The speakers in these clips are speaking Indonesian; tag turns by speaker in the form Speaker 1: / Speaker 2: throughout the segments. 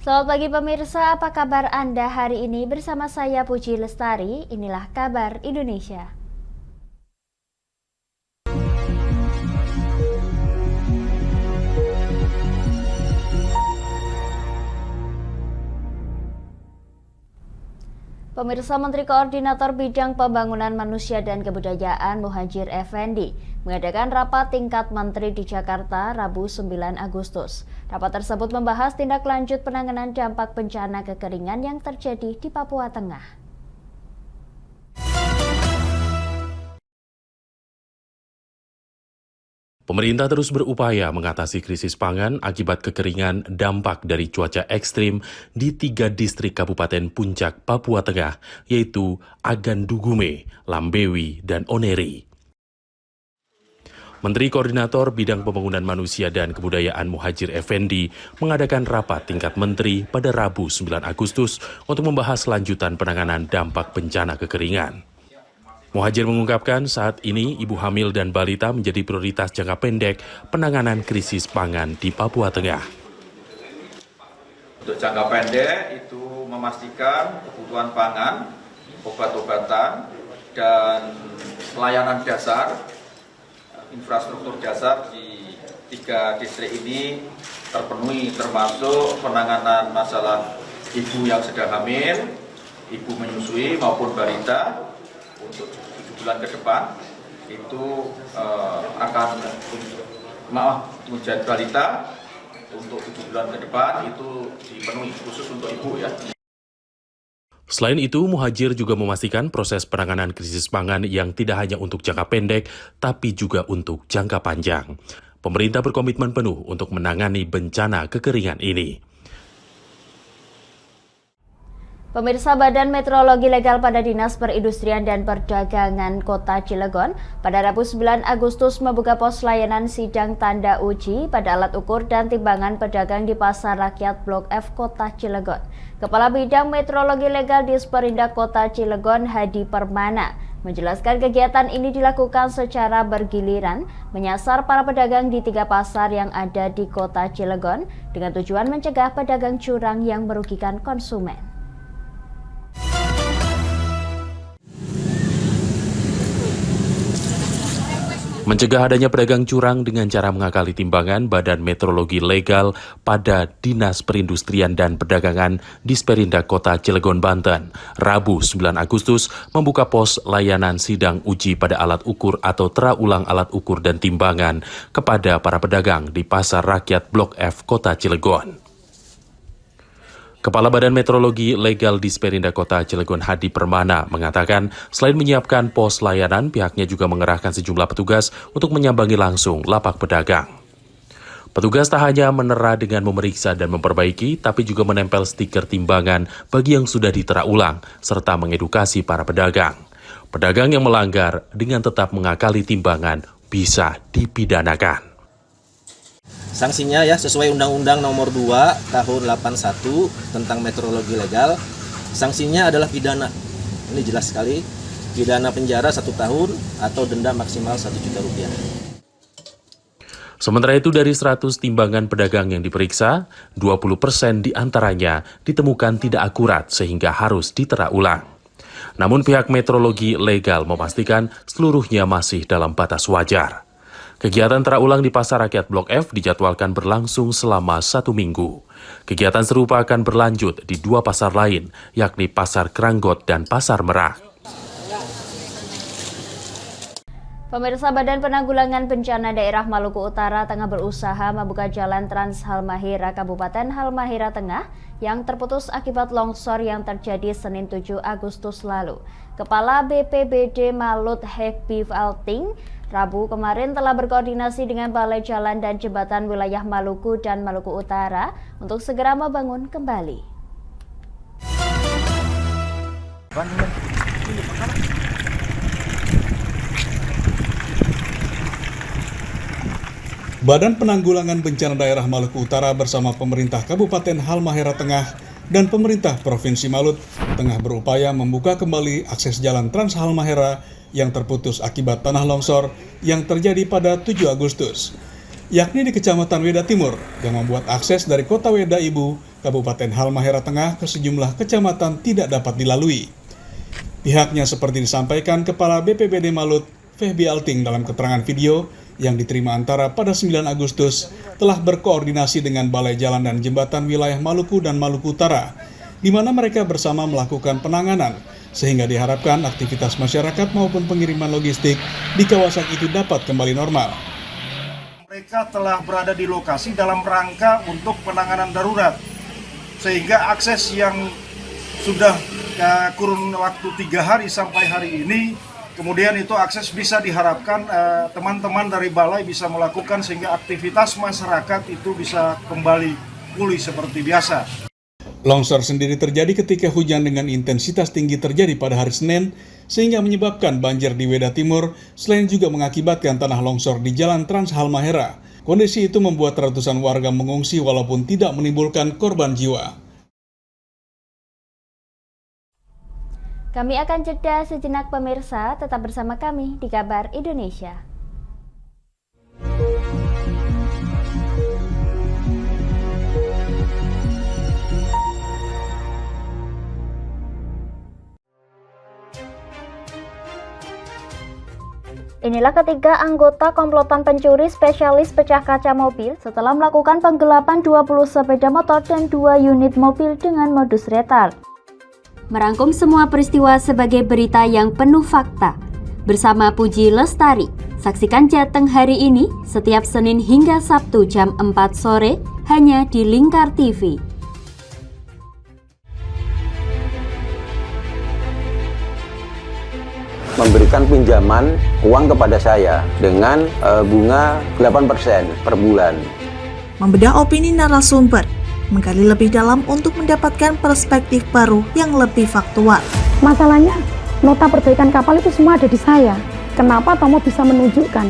Speaker 1: Selamat pagi pemirsa, apa kabar Anda hari ini? Bersama saya Puji Lestari, inilah kabar Indonesia. Pemirsa, Menteri Koordinator Bidang Pembangunan Manusia dan Kebudayaan Muhadjir Effendi mengadakan rapat tingkat menteri di Jakarta Rabu 9 Agustus. Rapat tersebut membahas tindak lanjut penanganan dampak bencana kekeringan yang terjadi di Papua Tengah.
Speaker 2: Pemerintah terus berupaya mengatasi krisis pangan akibat kekeringan dampak dari cuaca ekstrim di 3 distrik Kabupaten Puncak, Papua Tengah, yaitu Agan-Dugume, Lambewi, dan Oneri. Menteri Koordinator Bidang Pembangunan Manusia dan Kebudayaan Muhadjir Effendi mengadakan rapat tingkat menteri pada Rabu 9 Agustus untuk membahas lanjutan penanganan dampak bencana kekeringan. Muhadjir mengungkapkan saat ini ibu hamil dan balita menjadi prioritas jangka pendek penanganan krisis pangan di Papua Tengah.
Speaker 3: Untuk jangka pendek itu memastikan kebutuhan pangan, obat-obatan, dan pelayanan dasar, infrastruktur dasar di 3 distrik ini terpenuhi, termasuk penanganan masalah ibu yang sedang hamil, ibu menyusui maupun balita. Untuk 7 bulan ke depan itu akan menjadi balita untuk 7 bulan ke depan itu dipenuhi khusus untuk ibu ya.
Speaker 2: Selain itu, Muhadjir juga memastikan proses penanganan krisis pangan yang tidak hanya untuk jangka pendek, tapi juga untuk jangka panjang. Pemerintah berkomitmen penuh untuk menangani bencana kekeringan ini.
Speaker 1: Pemirsa, Badan Meteorologi Legal pada Dinas Perindustrian dan Perdagangan Kota Cilegon pada Rabu 9 Agustus membuka pos layanan sidang tanda uji pada alat ukur dan timbangan pedagang di Pasar Rakyat Blok F Kota Cilegon. Kepala Bidang Meteorologi Legal Disperindak Kota Cilegon, Hadi Permana, menjelaskan kegiatan ini dilakukan secara bergiliran menyasar para pedagang di 3 pasar yang ada di Kota Cilegon dengan tujuan mencegah pedagang curang yang merugikan konsumen.
Speaker 2: Mencegah adanya pedagang curang dengan cara mengakali timbangan, Badan Meteorologi Legal pada Dinas Perindustrian dan Perdagangan Disperindak Kota Cilegon, Banten, Rabu 9 Agustus membuka pos layanan sidang uji pada alat ukur atau teraulang alat ukur dan timbangan kepada para pedagang di Pasar Rakyat Blok F Kota Cilegon. Kepala Badan Meteorologi Legal Disperindak Kota Cilegon, Hadi Permana, mengatakan selain menyiapkan pos layanan, pihaknya juga mengerahkan sejumlah petugas untuk menyambangi langsung lapak pedagang. Petugas tak hanya menera dengan memeriksa dan memperbaiki, tapi juga menempel stiker timbangan bagi yang sudah ditera ulang, serta mengedukasi para pedagang. Pedagang yang melanggar dengan tetap mengakali timbangan bisa dipidanakan.
Speaker 4: Sanksinya ya sesuai Undang-Undang Nomor 2 Tahun 81 tentang Meteorologi Legal. Sanksinya adalah pidana. Ini jelas sekali. Pidana penjara 1 tahun atau denda maksimal Rp1.000.000.
Speaker 2: Sementara itu dari 100 timbangan pedagang yang diperiksa, 20% diantaranya ditemukan tidak akurat sehingga harus ditera ulang. Namun pihak Meteorologi Legal memastikan seluruhnya masih dalam batas wajar. Kegiatan tera ulang di Pasar Rakyat Blok F dijadwalkan berlangsung selama 1 minggu. Kegiatan serupa akan berlanjut di 2 pasar lain, yakni Pasar Kranggot dan Pasar Merak.
Speaker 1: Pemirsa, Badan Penanggulangan Bencana Daerah Maluku Utara tengah berusaha membuka jalan Trans Halmahera Kabupaten Halmahera Tengah yang terputus akibat longsor yang terjadi Senin 7 Agustus lalu. Kepala BPBD Malut Happy Valting Rabu kemarin telah berkoordinasi dengan Balai Jalan dan Jembatan Wilayah Maluku dan Maluku Utara untuk segera membangun kembali.
Speaker 5: Badan Penanggulangan Bencana Daerah Maluku Utara bersama pemerintah Kabupaten Halmahera Tengah dan pemerintah Provinsi Malut tengah berupaya membuka kembali akses jalan Trans Halmahera yang terputus akibat tanah longsor yang terjadi pada 7 Agustus, yakni di Kecamatan Weda Timur yang membuat akses dari Kota Weda Ibu, Kabupaten Halmahera Tengah ke sejumlah kecamatan tidak dapat dilalui. Pihaknya seperti disampaikan Kepala BPBD Malut, Fehbi Alting dalam keterangan video yang diterima Antara pada 9 Agustus telah berkoordinasi dengan Balai Jalan dan Jembatan Wilayah Maluku dan Maluku Utara, di mana mereka bersama melakukan penanganan, sehingga diharapkan aktivitas masyarakat maupun pengiriman logistik di kawasan itu dapat kembali normal.
Speaker 6: Mereka telah berada di lokasi dalam rangka untuk penanganan darurat, sehingga akses yang sudah kurun waktu 3 hari sampai hari ini, kemudian itu akses bisa diharapkan teman-teman dari balai bisa melakukan sehingga aktivitas masyarakat itu bisa kembali pulih seperti biasa.
Speaker 5: Longsor sendiri terjadi ketika hujan dengan intensitas tinggi terjadi pada hari Senin, sehingga menyebabkan banjir di Weda Timur, selain juga mengakibatkan tanah longsor di Jalan Trans Halmahera. Kondisi itu membuat ratusan warga mengungsi walaupun tidak menimbulkan korban jiwa.
Speaker 1: Kami akan jeda sejenak pemirsa, tetap bersama kami di Kabar Indonesia. Inilah ketiga anggota komplotan pencuri spesialis pecah kaca mobil setelah melakukan penggelapan 20 sepeda motor dan 2 unit mobil dengan modus retal. Merangkum semua peristiwa sebagai berita yang penuh fakta. Bersama Puji Lestari, saksikan Jateng hari ini setiap Senin hingga Sabtu jam 4 sore hanya di Lingkar TV.
Speaker 7: Memberikan pinjaman uang kepada saya dengan bunga 8% per bulan.
Speaker 8: Membedah opini narasumber, menggali lebih dalam untuk mendapatkan perspektif baru yang lebih faktual.
Speaker 9: Masalahnya, nota perbaikan kapal itu semua ada di saya. Kenapa Tomo bisa menunjukkan?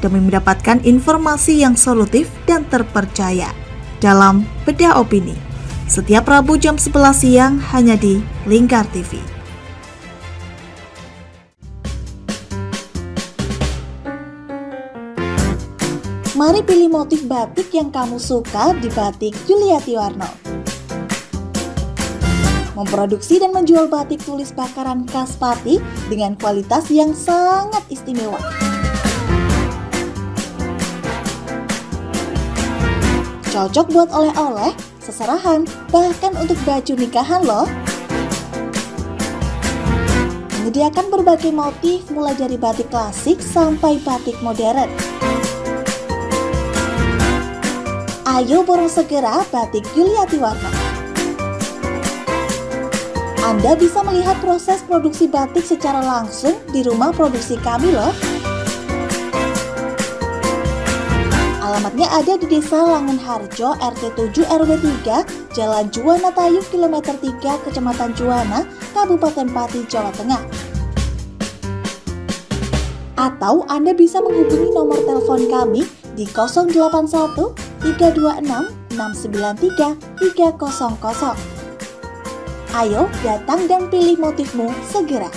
Speaker 8: Demi mendapatkan informasi yang solutif dan terpercaya dalam Bedah Opini. Setiap Rabu jam 11 siang hanya di Lingkar TV. Mari pilih motif batik yang kamu suka di Batik Yuliati Warno. Memproduksi dan menjual batik tulis bakaran khas Pati dengan kualitas yang sangat istimewa. Cocok buat oleh-oleh, seserahan, bahkan untuk baju nikahan loh. Menyediakan berbagai motif mulai dari batik klasik sampai batik modern. Ayo borong segera Batik Yuliati Warno. Anda bisa melihat proses produksi batik secara langsung di rumah produksi kami loh. Alamatnya ada di Desa Langenharjo, RT 7 RW 3, Jalan Juwana Tayu, Kilometer 3, Kecamatan Juwana, Kabupaten Pati, Jawa Tengah. Atau Anda bisa menghubungi nomor telepon kami di 081 326 693 300. Ayo datang dan pilih motifmu segera.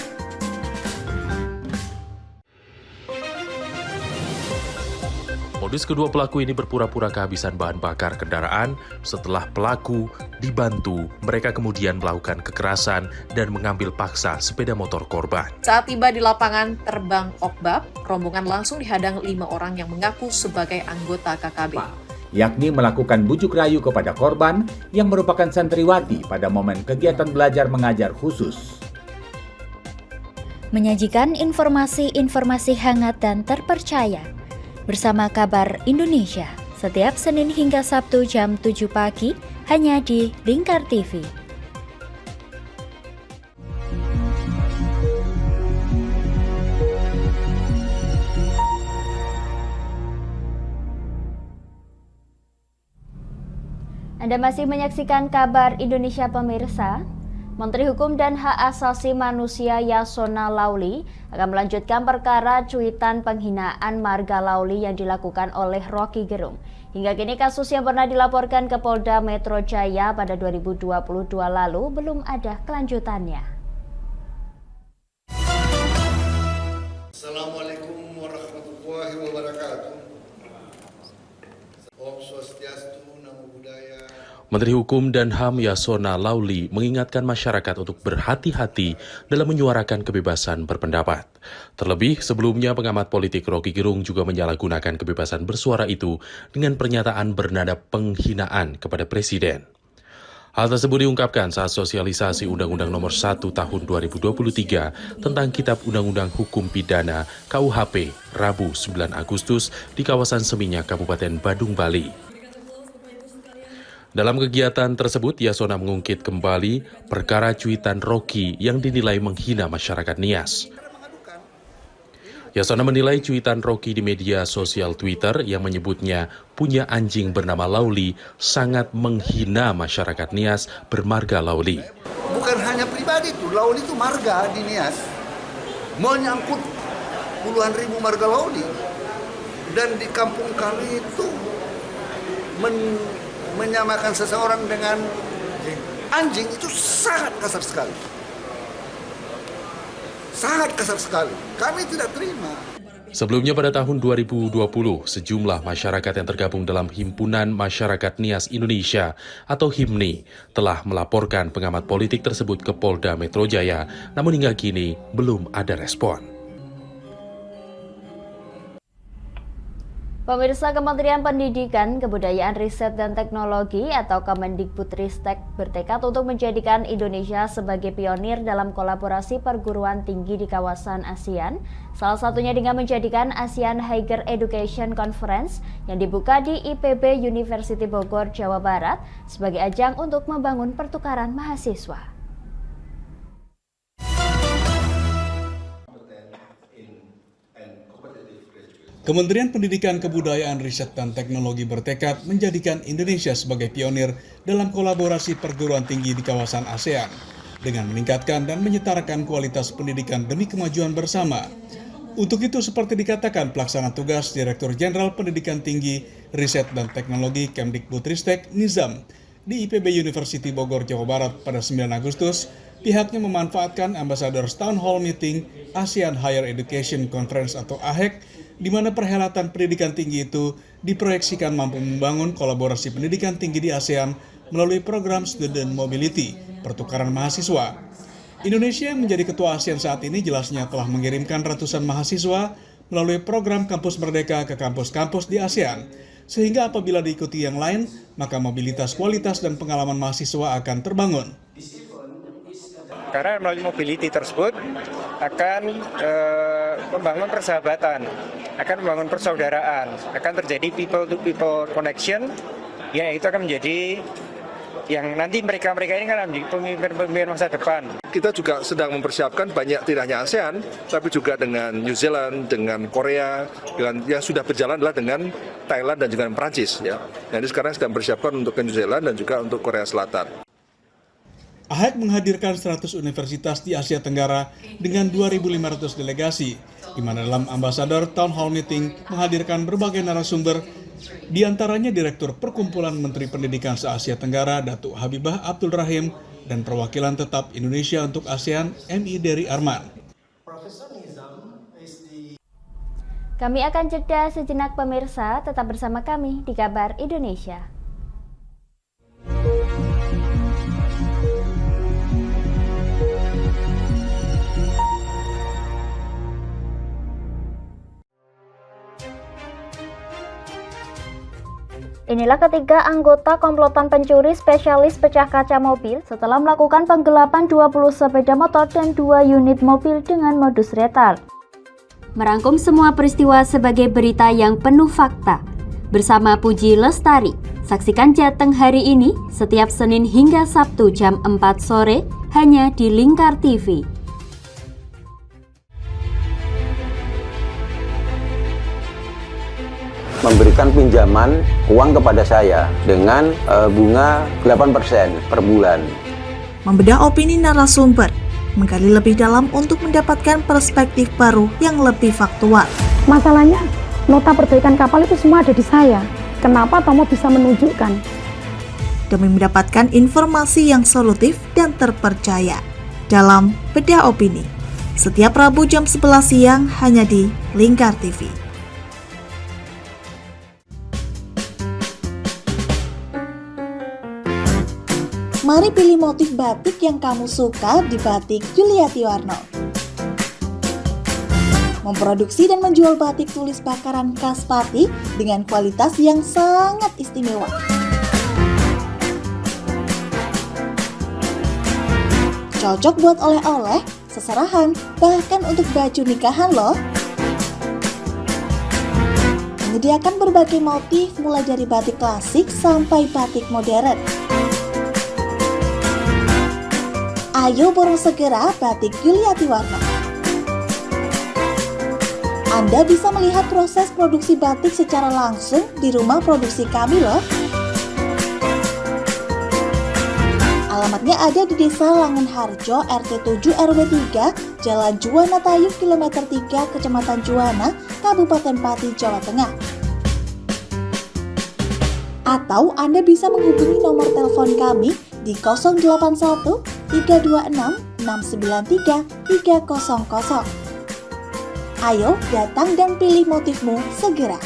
Speaker 2: Modus kedua pelaku ini berpura-pura kehabisan bahan bakar kendaraan. Setelah pelaku dibantu, mereka kemudian melakukan kekerasan dan mengambil paksa sepeda motor korban.
Speaker 10: Saat tiba di lapangan terbang Okbab, rombongan langsung dihadang 5 orang yang mengaku sebagai anggota KKB.
Speaker 11: Yakni melakukan bujuk rayu kepada korban yang merupakan santriwati pada momen kegiatan belajar mengajar khusus.
Speaker 1: Menyajikan informasi-informasi hangat dan terpercaya bersama Kabar Indonesia setiap Senin hingga Sabtu jam 7 pagi hanya di Lingkar TV. Anda masih menyaksikan Kabar Indonesia pemirsa. Menteri Hukum dan Hak Asasi Manusia Yasona Lauli akan melanjutkan perkara cuitan penghinaan Marga Lauli yang dilakukan oleh Rocky Gerung. Hingga kini kasus yang pernah dilaporkan ke Polda Metro Jaya pada 2022 lalu belum ada kelanjutannya.
Speaker 12: Assalamualaikum warahmatullahi wabarakatuh. Om Swastiastu, Namo Buddhaya.
Speaker 2: Menteri Hukum dan HAM Yasona Lauli mengingatkan masyarakat untuk berhati-hati dalam menyuarakan kebebasan berpendapat. Terlebih, sebelumnya pengamat politik Rocky Gerung juga menyalahgunakan kebebasan bersuara itu dengan pernyataan bernada penghinaan kepada Presiden. Hal tersebut diungkapkan saat sosialisasi Undang-Undang Nomor 1 Tahun 2023 tentang Kitab Undang-Undang Hukum Pidana KUHP Rabu 9 Agustus di kawasan Seminyak, Kabupaten Badung, Bali. Dalam kegiatan tersebut, Yasona mengungkit kembali perkara cuitan Rocky yang dinilai menghina masyarakat Nias. Yasona menilai cuitan Rocky di media sosial Twitter yang menyebutnya punya anjing bernama Lauli sangat menghina masyarakat Nias bermarga Lauli.
Speaker 12: Bukan hanya pribadi itu, Lauli itu marga di Nias. Menyangkut puluhan ribu marga Lauli. Dan di kampung kami itu menyamakan seseorang dengan anjing itu sangat kasar sekali. Sangat kasar sekali. Kami tidak terima.
Speaker 2: Sebelumnya pada tahun 2020, sejumlah masyarakat yang tergabung dalam Himpunan Masyarakat Nias Indonesia atau HIMNI telah melaporkan pengamat politik tersebut ke Polda Metro Jaya, namun hingga kini belum ada respon.
Speaker 1: Pemirsa, Kementerian Pendidikan, Kebudayaan, Riset, dan Teknologi atau Kemendikbudristek bertekad untuk menjadikan Indonesia sebagai pionir dalam kolaborasi perguruan tinggi di kawasan ASEAN, salah satunya dengan menjadikan ASEAN Higher Education Conference yang dibuka di IPB University Bogor, Jawa Barat sebagai ajang untuk membangun pertukaran mahasiswa.
Speaker 5: Kementerian Pendidikan, Kebudayaan, Riset, dan Teknologi bertekad menjadikan Indonesia sebagai pionir dalam kolaborasi perguruan tinggi di kawasan ASEAN dengan meningkatkan dan menyetarakan kualitas pendidikan demi kemajuan bersama. Untuk itu, seperti dikatakan pelaksana tugas Direktur Jenderal Pendidikan Tinggi, Riset, dan Teknologi Kemdikbudristek Nizam di IPB University Bogor, Jawa Barat pada 9 Agustus, pihaknya memanfaatkan Ambassador Town Hall Meeting ASEAN Higher Education Conference atau AHEC, di mana perhelatan pendidikan tinggi itu diproyeksikan mampu membangun kolaborasi pendidikan tinggi di ASEAN melalui program Student Mobility, pertukaran mahasiswa. Indonesia yang menjadi ketua ASEAN saat ini jelasnya telah mengirimkan ratusan mahasiswa melalui program Kampus Merdeka ke kampus-kampus di ASEAN, sehingga apabila diikuti yang lain, maka mobilitas kualitas dan pengalaman mahasiswa akan terbangun.
Speaker 13: Karena melalui mobility tersebut akan membangun persahabatan, akan membangun persaudaraan, akan terjadi people-to-people connection, ya itu akan menjadi yang nanti mereka ini kan menjadi pemimpin masa depan.
Speaker 14: Kita juga sedang mempersiapkan banyak, tidak hanya ASEAN, tapi juga dengan New Zealand, dengan Korea, dengan yang sudah berjalan adalah dengan Thailand dan juga Perancis. Ya. Jadi sekarang sedang mempersiapkan untuk ke New Zealand dan juga untuk Korea Selatan.
Speaker 5: AHEC menghadirkan 100 universitas di Asia Tenggara dengan 2.500 delegasi, di mana dalam Ambassador Town Hall Meeting menghadirkan berbagai narasumber, di antaranya Direktur Perkumpulan Menteri Pendidikan se-Asia Tenggara, Datuk Habibah Abdul Rahim, dan perwakilan tetap Indonesia untuk ASEAN, MI Dery Arman.
Speaker 1: Kami akan jeda sejenak pemirsa, tetap bersama kami di Kabar Indonesia. Inilah ketiga anggota komplotan pencuri spesialis pecah kaca mobil setelah melakukan penggelapan 20 sepeda motor dan 2 unit mobil dengan modus retard. Merangkum semua peristiwa sebagai berita yang penuh fakta. Bersama Puji Lestari, saksikan Jateng hari ini setiap Senin hingga Sabtu jam 4 sore hanya di Lingkar TV.
Speaker 7: Memberikan pinjaman uang kepada saya dengan bunga 8% per bulan.
Speaker 8: Membedah opini narasumber, menggali lebih dalam untuk mendapatkan perspektif baru yang lebih faktual.
Speaker 9: Masalahnya, nota perbaikan kapal itu semua ada di saya. Kenapa Tomo bisa menunjukkan?
Speaker 8: Demi mendapatkan informasi yang solutif dan terpercaya. Dalam Bedah Opini, setiap Rabu jam 11 siang hanya di Lingkar TV. Mari pilih motif batik yang kamu suka di Batik Yuliati Warno. Memproduksi dan menjual batik tulis bakaran khas Pati dengan kualitas yang sangat istimewa. Cocok buat oleh-oleh, seserahan, bahkan untuk baju nikahan loh. Menyediakan berbagai motif mulai dari batik klasik sampai batik modern. Ayo borong segera Batik Yuliati Warno. Anda bisa melihat proses produksi batik secara langsung di rumah produksi kami loh. Alamatnya ada di Desa Langenharjo, RT 7 RW 3, Jalan Juwana Tayu, Kilometer 3, Kecamatan Juwana, Kabupaten Pati, Jawa Tengah. Atau Anda bisa menghubungi nomor telepon kami di 081 326 693 300. Ayo datang dan pilih motifmu segera.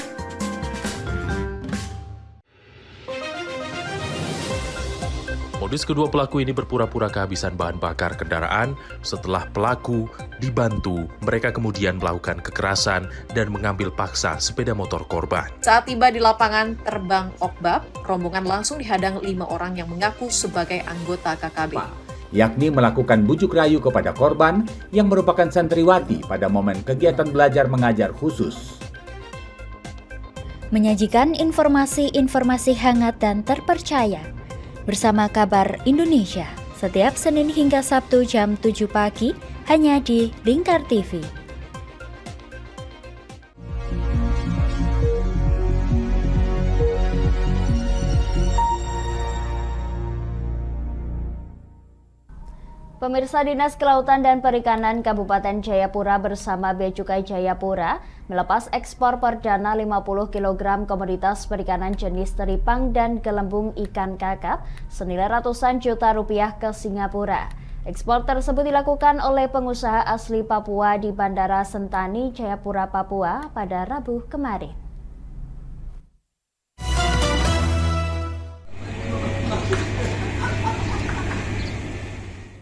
Speaker 2: Modus kedua pelaku ini berpura-pura kehabisan bahan bakar kendaraan. Setelah pelaku dibantu, mereka kemudian melakukan kekerasan dan mengambil paksa sepeda motor korban.
Speaker 10: Saat tiba di lapangan terbang Okbab, rombongan langsung dihadang 5 orang yang mengaku sebagai anggota KKB.
Speaker 11: Yakni melakukan bujuk rayu kepada korban yang merupakan santriwati pada momen kegiatan belajar mengajar khusus.
Speaker 1: Menyajikan informasi-informasi hangat dan terpercaya bersama Kabar Indonesia setiap Senin hingga Sabtu jam 7 pagi hanya di Lingkar TV. Pemirsa, Dinas Kelautan dan Perikanan Kabupaten Jayapura bersama Bea Cukai Jayapura melepas ekspor perdana 50 kg komoditas perikanan jenis teripang dan gelembung ikan kakap senilai ratusan juta rupiah ke Singapura. Ekspor tersebut dilakukan oleh pengusaha asli Papua di Bandara Sentani, Jayapura, Papua pada Rabu kemarin.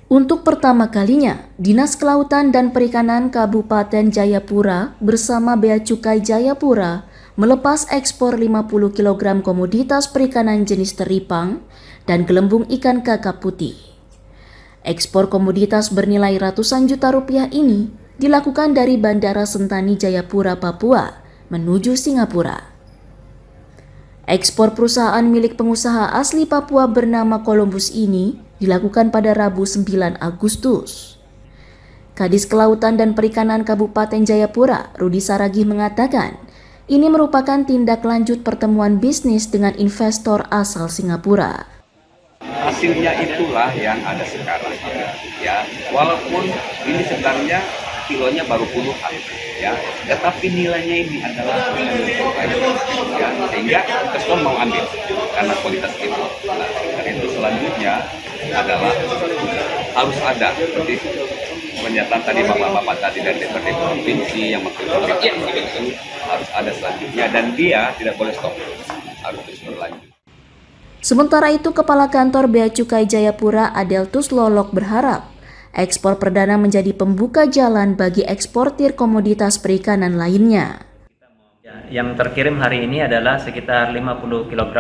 Speaker 15: Untuk pertama kalinya, Dinas Kelautan dan Perikanan Kabupaten Jayapura bersama Bea Cukai Jayapura melepas ekspor 50 kg komoditas perikanan jenis teripang dan gelembung ikan kakap putih. Ekspor komoditas bernilai ratusan juta rupiah ini dilakukan dari Bandara Sentani Jayapura, Papua menuju Singapura. Ekspor perusahaan milik pengusaha asli Papua bernama Columbus ini dilakukan pada Rabu 9 Agustus. Kadis Kelautan dan Perikanan Kabupaten Jayapura, Rudi Saragih mengatakan, ini merupakan tindak lanjut pertemuan bisnis dengan investor asal Singapura.
Speaker 16: Hasilnya itulah yang ada sekarang, ya. Walaupun ini sebenarnya kilonya baru puluhan, ya, tetapi nilainya ini adalah ya, sehingga investor mau ambil karena kualitas itu. Nah, itu selanjutnya adalah harus ada seperti pernyataan tadi bapak-bapak tadi dari DPRD provinsi yang mengkritik itu harus ada selanjutnya dan dia tidak boleh stop, harus terus berlanjut.
Speaker 15: Sementara itu, Kepala Kantor Bea Cukai Jayapura Adeltus Lolok berharap ekspor perdana menjadi pembuka jalan bagi eksportir komoditas perikanan lainnya.
Speaker 17: Yang terkirim hari ini adalah sekitar 50 kg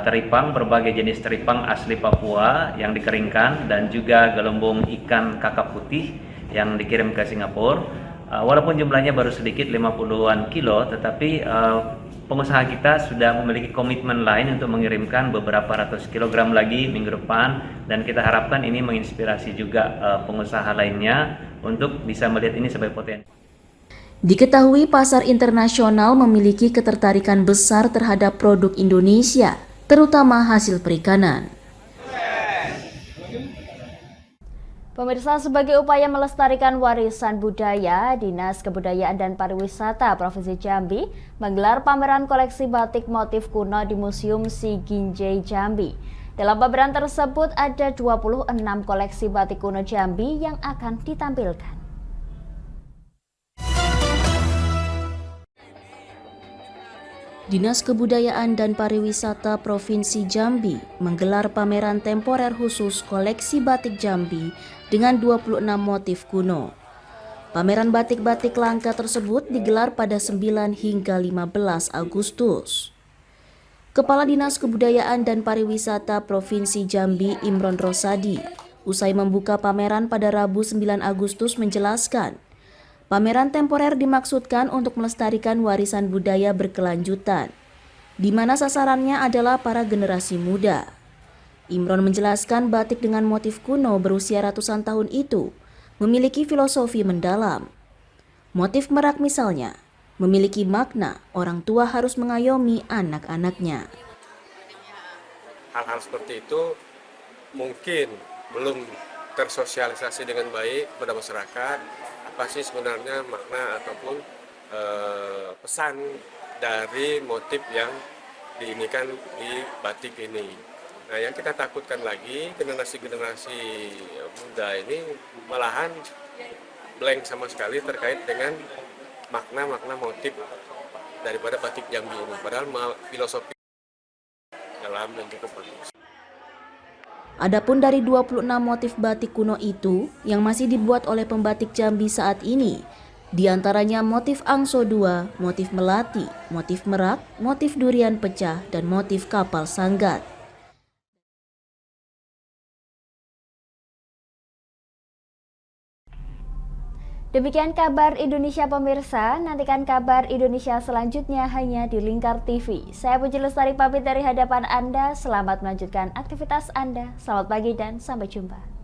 Speaker 17: teripang, berbagai jenis teripang asli Papua yang dikeringkan dan juga gelembung ikan kakap putih yang dikirim ke Singapura. Walaupun jumlahnya baru sedikit 50-an kilo, tetapi pengusaha kita sudah memiliki komitmen lain untuk mengirimkan beberapa ratus kilogram lagi minggu depan, dan kita harapkan ini menginspirasi juga pengusaha lainnya untuk bisa melihat ini sebagai potensi.
Speaker 15: Diketahui pasar internasional memiliki ketertarikan besar terhadap produk Indonesia, terutama hasil perikanan.
Speaker 1: Pemirsa, sebagai upaya melestarikan warisan budaya, Dinas Kebudayaan dan Pariwisata Provinsi Jambi menggelar pameran koleksi batik motif kuno di Museum Siginjai Jambi. Dalam pameran tersebut ada 26 koleksi batik kuno Jambi yang akan ditampilkan.
Speaker 15: Dinas Kebudayaan dan Pariwisata Provinsi Jambi menggelar pameran temporer khusus koleksi batik Jambi dengan 26 motif kuno. Pameran batik-batik langka tersebut digelar pada 9 hingga 15 Agustus. Kepala Dinas Kebudayaan dan Pariwisata Provinsi Jambi Imron Rosadi usai membuka pameran pada Rabu 9 Agustus menjelaskan, pameran temporer dimaksudkan untuk melestarikan warisan budaya berkelanjutan, di mana sasarannya adalah para generasi muda. Imron menjelaskan batik dengan motif kuno berusia ratusan tahun itu memiliki filosofi mendalam. Motif merak misalnya, memiliki makna orang tua harus mengayomi anak-anaknya.
Speaker 18: Hal-hal seperti itu mungkin belum tersosialisasi dengan baik pada masyarakat, apa sih sebenarnya makna ataupun pesan dari motif yang diinikan di batik ini. Nah, yang kita takutkan lagi generasi-generasi muda ini malahan blank sama sekali terkait dengan makna-makna motif daripada batik Jambi ini. Padahal filosofi dalam dan cukup bagus.
Speaker 15: Adapun dari 26 motif batik kuno itu yang masih dibuat oleh pembatik Jambi saat ini, diantaranya motif angso 2, motif melati, motif merak, motif durian pecah, dan motif kapal sanggat.
Speaker 1: Demikian kabar Indonesia pemirsa, nantikan kabar Indonesia selanjutnya hanya di Lingkar TV. Saya Puji Lestari pamit dari hadapan Anda, selamat melanjutkan aktivitas Anda, selamat pagi dan sampai jumpa.